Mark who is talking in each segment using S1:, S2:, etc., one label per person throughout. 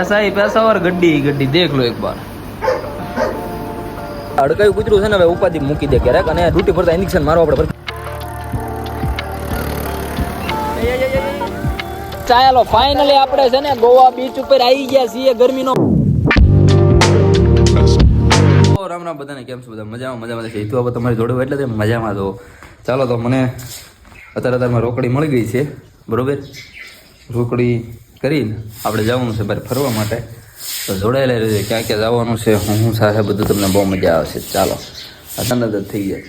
S1: पैसा ही पैसा और गड्डी ही गड्डी देख लो एक बार। અડકાયું કૂતરું છે ને હવે ઉપાધિ મૂકી દે ક્યારેક અને ડ્યુટી પર ઇન્જેક્શન મારવા પડે. ચાલો ફાઇનલી આપણે છે ને ગોવા બીચ ઉપર આવી ગયા છીએ ગરમીનો. રામ રામ બધાને, કેમ છો બધા? મજામાં છે. તું હવે તમારી જોડે એટલે મજામાં તો ચાલો. તો મને અત્યારમાં રોકડી મળી ગઈ છે, બરોબર. રોકડી કરીને આપણે જવાનું છે બહાર ફરવા માટે. તો જોડાયેલા રહેજો, ક્યાં ક્યાં જવાનું છે, હું સાથે બધું તમને બહુ મજા આવશે. ચાલો અચાનક જ થઈ જાય.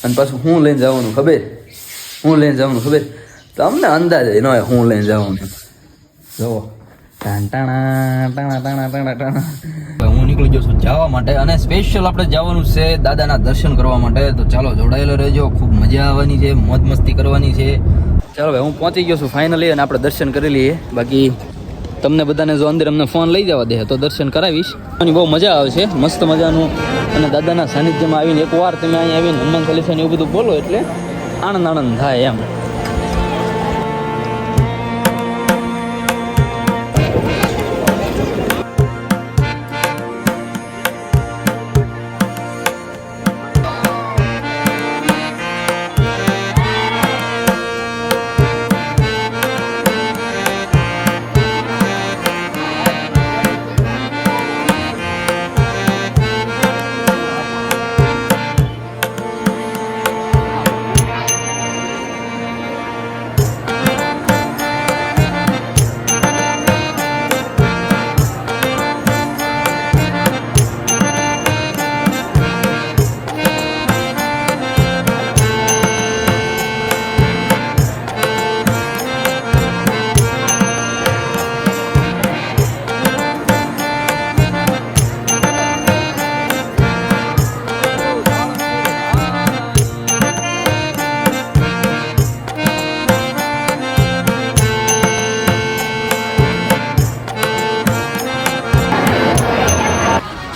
S1: અને પાછું હું લઈને જવાનું ખબર તમને અંદાજ ન હોય હું લઈને જવાનું. જુઓ હું નીકળી ગયો છું જવા માટે અને સ્પેશિયલ આપણે જવાનું છે દાદાના દર્શન કરવા માટે. તો ચાલો જોડાયેલો રહેજો, ખૂબ મજા આવવાની છે, મોજ મસ્તી કરવાની છે. ચાલો ભાઈ હું પહોંચી ગયો છું ફાઇનલી અને આપણે દર્શન કરી લઈએ. બાકી તમને બધાને જો અંદર અમને ફોન લઈ જવા દે તો દર્શન કરાવીશ. અને બહુ મજા આવશે, મસ્ત મજાનું. અને દાદાના સાનિધ્યમાં આવીને એકવાર તમે અહીંયા આવીને હનુમાન ચાલીસા ને એવું બધું બોલો એટલે આનંદ થાય એમ.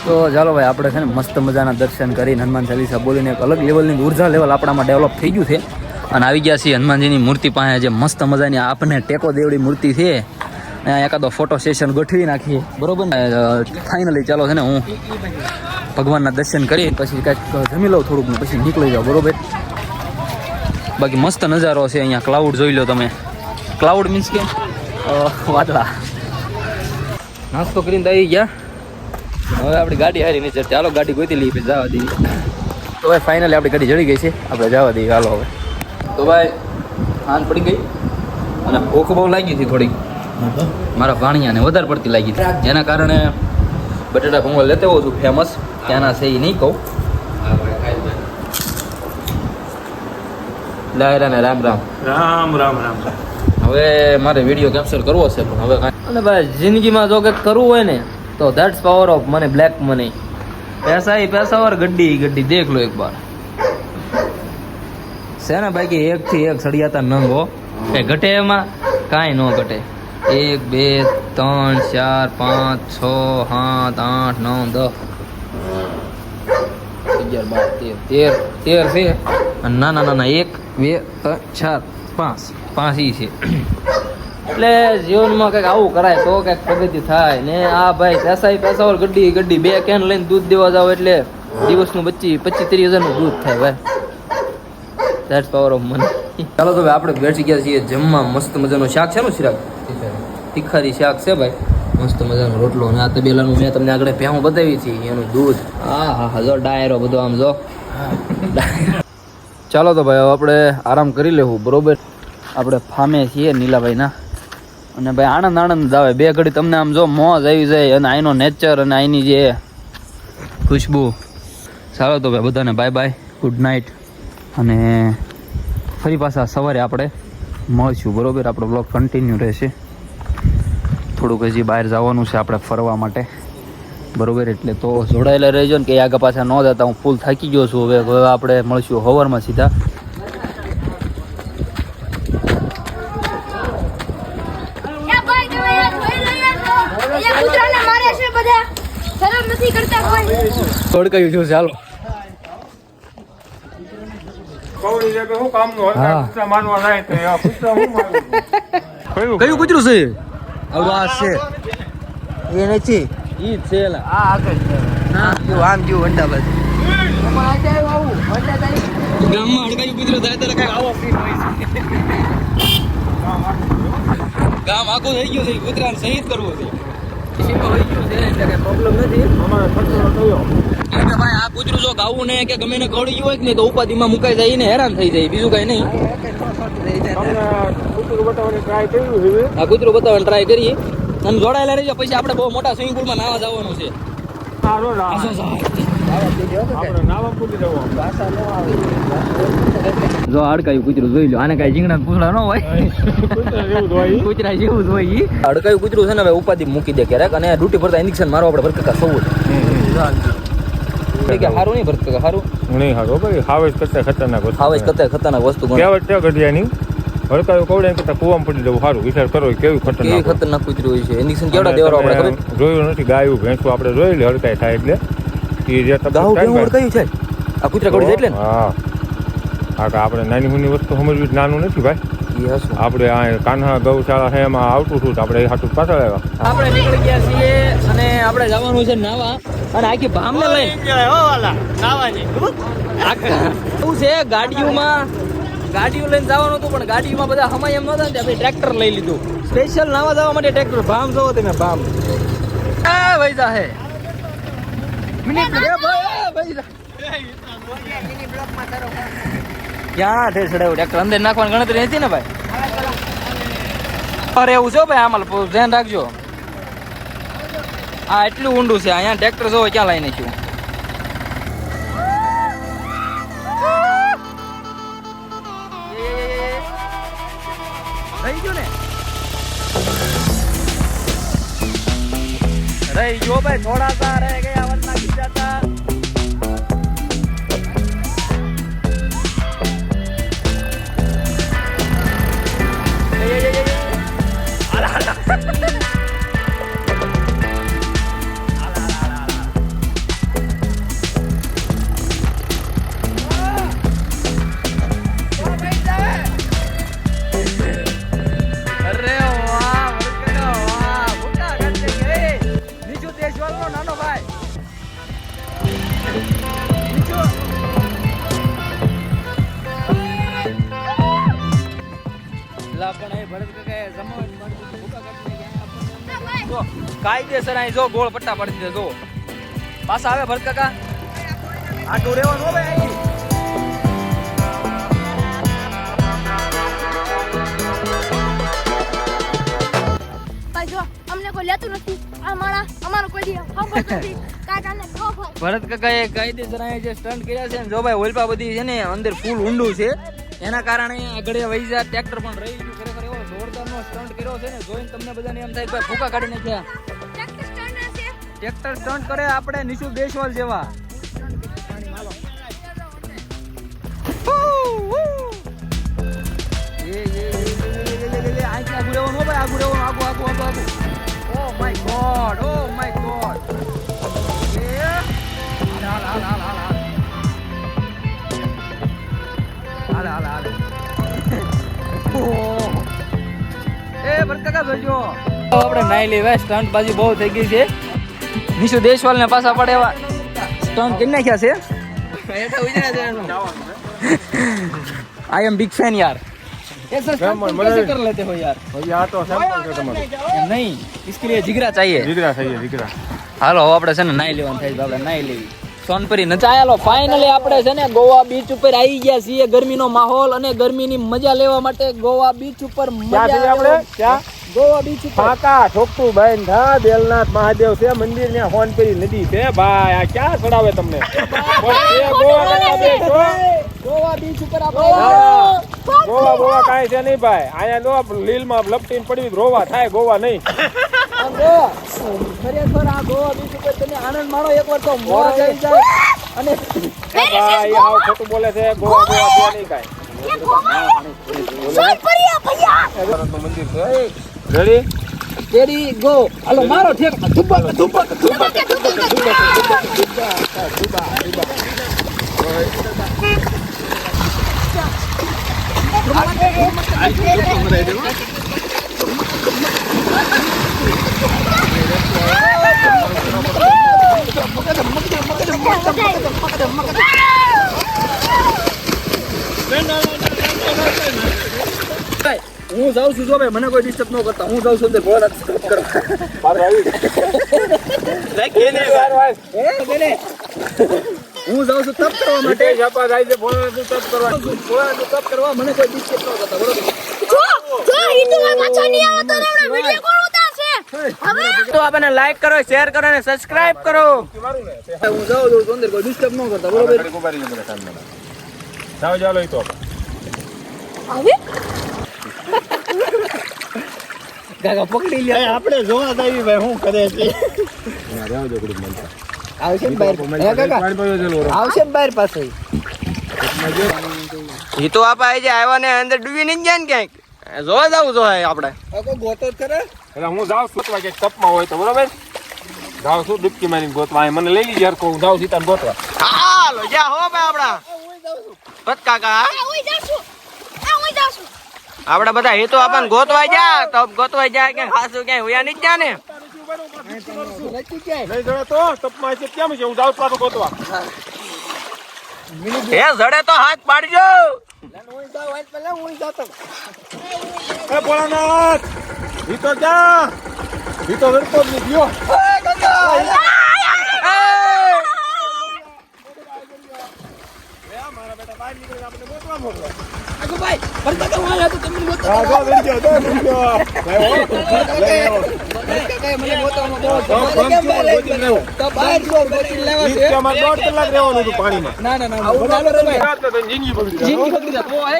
S1: તો ચાલો ભાઈ આપણે છે ને મસ્ત મજાના દર્શન કરીને હનુમાન ચાલીસા બોલીને એક અલગ લેવલની ઉર્જા લેવલ આપણામાં ડેવલપ થઈ ગયું છે. અને આવી ગયા છીએ હનુમાનજીની મૂર્તિ પાસે, જે મસ્ત મજાની આપણને ટેકો દેવડી મૂર્તિ છે. અહીંયા એકાદો ફોટો સેશન ગોઠવી નાખીએ, બરોબર ને. ફાઇનલી ચાલો છે ને હું ભગવાનના દર્શન કરી પછી કાંઈક જમી લઉં થોડુંક ને પછી નીકળી જાઉં, બરોબર. બાકી મસ્ત નજારો છે અહીંયા. ક્લાઉડ જોઈ લો તમે. ક્લાઉડ મીન્સ કે વાદળા. નાસ્તો કરીને આવી ગયા. હવે આપણી ગાડી હારી નીચે. ચાલો ગાડી ગોતી લઈએ પછી જવા દઈએ. તો ભાઈ ફાઇનલી આપણી ગાડી જડી ગઈ છે, આપણે જવા દઈએ. હાલો હવે. તો ભાઈ હાન પડી ગઈ અને ભૂખ બહુ લાગી હતી થોડીક. મારા ભાણિયાને વધારે પડતી લાગી હતી, જેના કારણે બટેટા પૌવા લેતો હોઉં છું. ફેમસ ત્યાંના છે એ નહીં કહું. લાયરા ને રામ રામ
S2: રામ રામ રામ.
S1: હવે મારે વિડીયો કેપ્ચર કરવો છે પણ હવે કાંઈ. અને ભાઈ જિંદગીમાં જો કંઈક કરવું હોય ને तो that's power of money, black money. पैसा ही पैसा और गड्डी ही गड्डी देख लो एक बार. છે ને બાકી એક થી એક સળિયાતા નંગ હો, એ ઘટે એમાં કાંઈ ન ઘટે. 1 2 3 4 5 6 7 8 9 10 11 12 13 છે. અને નાના 1 2 3 4 5 ઈ છે. એટલે જીવનમાં કંઈક આવું કરાય તો કંઈક પ્રગતિ થાય ને. આ ભાઈ પૈસા ઓર ગड्डी બે કેન લઈને દૂધ દેવા જાવ એટલે દિવસનું 25-30 હજારનું દૂધ થાય ભાઈ. That's power of money. ચાલો તો ભાઈ આપણે બેસી ગયા છીએ જમવા. મસ્ત મજાનું શાક છે ને શિરાગ, તિખારી શાક છે ભાઈ. મસ્ત મજાનો રોટલો અને આ તબેલાનું મેં તમને આગળ ભેહું બતાવી હતી એનું દૂધ. હા જો ડાયરો બધો આમ જો. ચાલો તો ભાઈ હવે આપણે આરામ કરી લેવું, બરોબર. આપણે ફામે છીએ નીલાભાઈના અને ભાઈ આનંદ આવે. બે ઘડી તમને આમ જો મોજ આવી જાય અને અહીંનો નેચર અને અહીંની જે ખુશ્બુ. ચાલો તો ભાઈ બધાને બાય બાય, ગુડ નાઇટ. અને ફરી પાછા સવારે આપણે મળશું, બરોબર. આપણો બ્લોગ કન્ટિન્યુ રહેશે. થોડુંક હજી બહાર જવાનું છે આપણે ફરવા માટે, બરોબર. એટલે તો જોડાયેલા રહેજો ને કે આગળ પાછા ન જતા. હું ફૂલ થાકી ગયો છું. હવે આપણે મળશું હવારમાં સીધા. તોડકાયું છું. ચાલો કયું કૂતરું છે?
S2: એ નથી
S1: ઈ જ છે એલા.
S2: આ આગળ
S1: ના
S2: જો આમ જો વંડા બાજુ
S1: ગામમાં અડકાયું કૂતરો થાય તો કઈ આવો ફીલ હોય છે. ગામ આખું થઈ ગયું છે કૂતરાને શહીદ કરવું છે. સીમા હોય ગયું છે એટલે કઈ પ્રોબ્લેમ નથી.
S3: અમારે ખર્ચો થયો
S1: કેમ કે ભાઈ આ કૂતરું જો ગાવું ને કે ગમે ને કવડી ગયું હોય કે નહીં તો ઉપાધિમાં મુકાઈ જાય ને હેરાન થઈ જાય બીજું કઈ નહીં.
S3: તમને કૂતરું બતાવવાની ટ્રાય કર્યું છે
S1: આ કૂતરું બતાવવાની ટ્રાય કરીએ અને જોડાયેલા રહીજો પછી આપણે બહુ મોટા સ્વિમિંગ પુલમાં નાવા જવાનું છે.
S3: સારો આપણે નાવા પૂરી જવું
S1: જો અડકાયું કૂતરું જોઈ લો આને કઈ જીંગણા પૂછડા ન હોય
S3: કૂતરા જેવું જ હોય
S1: કૂતરા જેવું જ હોય ઈ. અડકાયું કૂતરું છે ને હવે ઉપાધિ મૂકી દે ક્યારેક અને ડ્યુટી ભરતા ઇન્જેક્શન મારવા આપણે ભરકા સૌ કે સારું નહીં ભરત સારું
S3: નહીં હારો ભાઈ હાવેજ કરતા ખતરનાક વસ્તુ
S1: આવે કતે ખતરનાક વસ્તુ ગણે.
S3: કહેવત છે ગઢિયાની હડકાયું કવડે કરતા કુવામાં પડી જવું સારું વિચાર કરો કેવી
S1: કેવી
S3: ખતરનાક
S1: ખતરનાક કૂતરું હોય છે ઇન્જેક્શન કેવડા દેવાનો આપણે ખબર
S3: જોયું નથી ગાયું ભેંસું આપણે જોઈ લે હડકાય થાય એટલે એ જે
S1: ગાવ કેવું અડકાયું છે આ કૂતરા કવડી જાય એટલે ને
S3: હા હા કે આપણે નાની મુની વસ્તુ સમજવી જ નાનું નથી ભાઈ
S1: ઈ હસું.
S3: આપણે આ કાન્હા ગૌશાળા છે એમાં આવતું છું તો આપણે એ હાટું પાછળ આવ્યા
S1: આપણે નીકળી ગયા છીએ અને આપણે જવાનું છે નાવા અને આખી ભામને લઈને શું છે ગાડીઓ લઈને જવાનું હતું પણ ગાડીમાં બધા હમાય એમ નહોતા ને આપણે ટ્રેક્ટર લઈ લીધું સ્પેશિયલ નાવા જવા માટે ટ્રેક્ટર ભામ જોવો તમે ભામ આ ભાઈ જા હે મિનિટ રે ભાઈ ભાઈ જા ક્યાં ઠેર ચડાવ્યું ટ્રેક્ટર અંદર નાખવાની ગણતરી હતી ને ભાઈ અરે એવું છે ભાઈ આમાં ધ્યાન રાખજો આ એટલું ઊંડું છે અહીંયા ટ્રેક્ટર જોવો ક્યાં લઈ નાખ્યું રહી ગયું ને રહી ગયો ભાઈ થોડા સા રહે ગયા વરના ખીચાતા કાયદેસર અહીં જો ગોળ પટ્ટા પડી દે જો પાછા આવે ભરત કાકા આટલું રહેવાનું હવે અહીં
S4: જો અમને કોઈ લેતું નથી આ મારા અમારો કોઈ દી સાંભળતો નથી કાકાને ખબર
S1: ભરત કાકાએ કાયદેસર અહીં જે સ્ટન્ટ કર્યા છે ને જો ભાઈ ઓલપા બધી છે ને અંદર ફૂલ ઊંડું છે એના કારણે આગળ વહી જાય ટ્રેક્ટર પણ રહી ગયું ખરેખર એવો જોરદારનો સ્ટન્ટ કર્યો છે ને જોઈને તમને બધાને એમ થાય કે ભાઈ ફૂકા કાઢી નાખ્યા ટ્રેક્ટર સ્ટન્ટ કરે આપણે નિશુ દેશવાલ જેવા આગુ રહેવાનું ભાઈ આગુ રહેવાનું આગુ આગુ આગુ આગુ ઓ માય ગોડ હાલ હાલ હાલ હાલ હાલ હાલ હાલ એ બરકાકા જોજો આપણે નાઈ લેવા સ્ટન્ટ બાજી બહુ થઈ ગઈ છે નિશુ દેશવાલ ને પાછા પડે એવા સ્ટન્ટ કરી નાખ્યા છે आई एम बिग फैन यार ऐसा स्टंट तुम कैसे कर लेते हो यार
S3: ભાઈ આ તો સેમ્પલ છે તમારું
S1: नहीं इसके लिए जिगरा चाहिए
S3: જીગરા થઈએ જીગરા
S1: હાલો આપણે છે ને નાઈ લેવાનું થાય છે આપણે નાઈ લેવી સોનપરી નચાયાલો ફાઇનલી આપણે છે ને ગોવા બીચ ઉપર આવી ગયા છીએ ગરમીનો માહોલ અને ગરમીની મજા લેવા માટે ગોવા બીચ ઉપર મજા
S3: આપણે ક્યાં
S1: ગોવા બીચ ઉપર
S3: કાકા ઠોકતું બેન ધા બેલનાથ મહાદેવ છે મંદિર ને હોનપરી નદી છે ભાઈ આ ક્યાં ચડાવે તમને
S1: ગોવા બીચ ઉપર આપણે
S3: ગોવા ગોવા કાંઈ છે નહીં ભાઈ અહીંયા નો લીલમાં લપટીને પડી રોવા થાય ગોવા નહીં
S1: ખરેખર આ ગોવા બીચ ઉપર તમે આનંદ માણો એકવાર તો મોર જઈ જાય અને
S3: ભાઈ આવ ખોટું બોલે છે ગોવા ગોવા છે નહીં કાંઈ મંદિર છે રેડી
S1: રેડી ગો હાલો મારો ઠેક ધુબક ધુબક ધુબક હું જાઉં છું જો ભાઈ, મને કોઈ ડિસ્ટર્બ ન કરતા. હું જાઉં છું અંદર ભોળાનાથ સ્ટોપ કરવા. હું જાઉં છું તપ કરવા માટે. ભોળાનાથનું તપ કરવા મને કોઈ ડિસ્ટર્બ ન કરતા, બરોબર?
S4: જો ઈ તો મારા પાછો નહીં આવે તો હમણાં વિડિયો કોણ ઉતારશે હવે
S3: તો આપણને લાઈક કરો, શેર કરો અને સબસ્ક્રાઇબ કરો.
S1: હું જાઉં છું અંદર કોઈ ડિસ્ટર્બ ન કરતા, બરોબર?
S3: ચાલો ઈ તો
S4: હવે
S1: કાકા પકડી લે.
S3: આપણે જોવા દાવી ભાઈ શું કરે છે.
S1: આવશે ને બહાર. હે કાકા આવશે ને બહાર પાસે.
S3: ઈ તો આપા જે આવ્યા ને અંદર ડૂબી નહીં જાય ને ક્યાંક જોવા જાવું જોઈએ આપણે.
S1: કોઈ ગોતો જ કરે.
S2: એટલે હું જાઉં છું કે તપમાં હોય તો બરોબર જાઉં છું ડૂબકી મારીને ગોતવા મને લઈ લીધી યાર કહું જાઉં સીતાને ગોતવા.
S3: હાલો જા હો ભાઈ આપડા પત કાકા
S4: આ ઓય જાશું
S3: આપડા બધા હેતુ આપણને ગોતવા જા તો ગોતવા જા કે ખાસું ક્યાંય હોયા નહીં જા ને
S2: નહીં જડે તો તપમાં છે કેમ છે હું જાઉં છું ગોતવા.
S3: હે જડે તો હાથ પાડજો.
S2: હે ભોળાનાથ ઈ તો ક્યાં ઈ તો વળતો જ નહીં ગયો.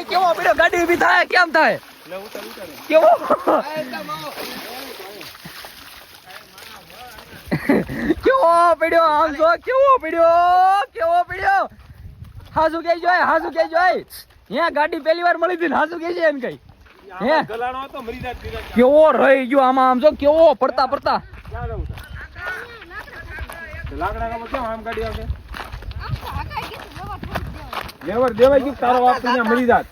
S1: કેવો પડ્યો ગાડી ઉભી થાય કેમ થાય કેવો કેવો પડ્યો આમ જો કેવો પડ્યો હાસુ કે જોય અહીંયા ગાડી પહેલી વાર મળી હતી ને હાસુ કે છે એમ કઈ હે
S2: ગલાણો હતો મરી જાત
S1: કેવો રહી ગયો આમાં આમ જો કેવો પડતા
S2: લાકડા કેમ આમ ગાડી આવશે લેવર દેવાય ગયું તારો બાપ અહીંયા મરી જાત.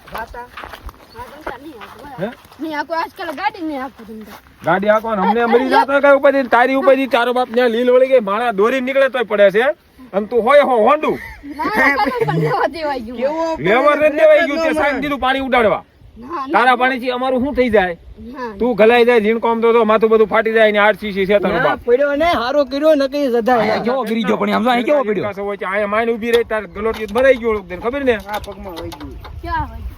S4: નહીં આકો આજકાલ ગાડી નહીં આકો તમને
S2: ગાડી આંકવા અમને મરી જાત હોય કઈ ઉપર તારી ઉપર તારો બાપ ત્યાં લીલ વળી ગઈ માણા દોરી નીકળે તોય પડે છે અને તું હોય હો હોંડું
S4: લેવા દેવાઈ ગયું
S2: લેવર ને દેવાઈ ગયું તે સાઈન દીધું પાણી ઉડાડવા તારા પાણીથી અમારું શું થઈ જાય તું ગલાઈ જાય ઝીણકોમ તો માથું બધું ફાટી જાય ને આરસીસી છે તારો બાપ
S1: પડ્યો ને હારો કર્યો નકઈ જધા કેવો ગરી ગયો પણ આમ જો અહીં કેવો પડ્યો
S2: વિકાસ હોય છે અહીંયા માઈને ઊભી રહી તાર ગલોટી ભરાઈ ગયો તને ખબર ને
S4: ક્યાં હોય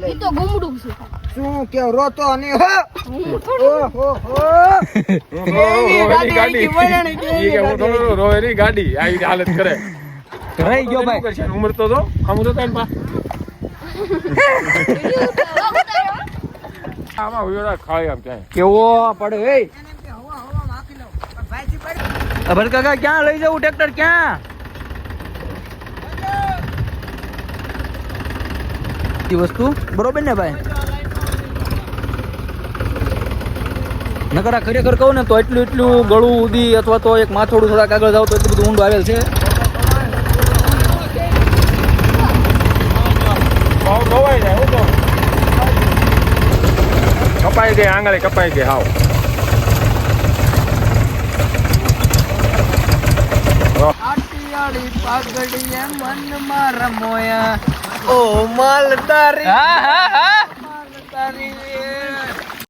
S4: ઈ તો ગુમડું છે
S1: શું કે રોતો અને હો
S2: રોવેની ગાડી ઈ કે હું થોડો રોવેની ગાડી આવી હાલત કરે
S1: રહી ગયો ભાઈ
S2: ઉમર તો જો આમ તો તને પા આમાં ઉયોડા ખાય આમ ક્યાંય
S1: કેવો પડે એ અભર કાકા ક્યાં લઈ જવું ટ્રેક્ટર ક્યાં ઈ વસ્તુ બરોબર ને ભાઈ નકર આ ખરેખર કહું ને તો એટલું ગળું ઉદી અથવા તો એક માથોડું થોડાક આગળ જાવ તો એટલું બધું ઊંડું આવેલ છે
S2: ભાવ ગવાઈ જાય હું તો કપાઈ ગઈ આંગળે કપાઈ ગઈ હાવ
S1: આટિયાળી પાઘડીએ મનમાં રમોયા ઓ માલધારી માલધારી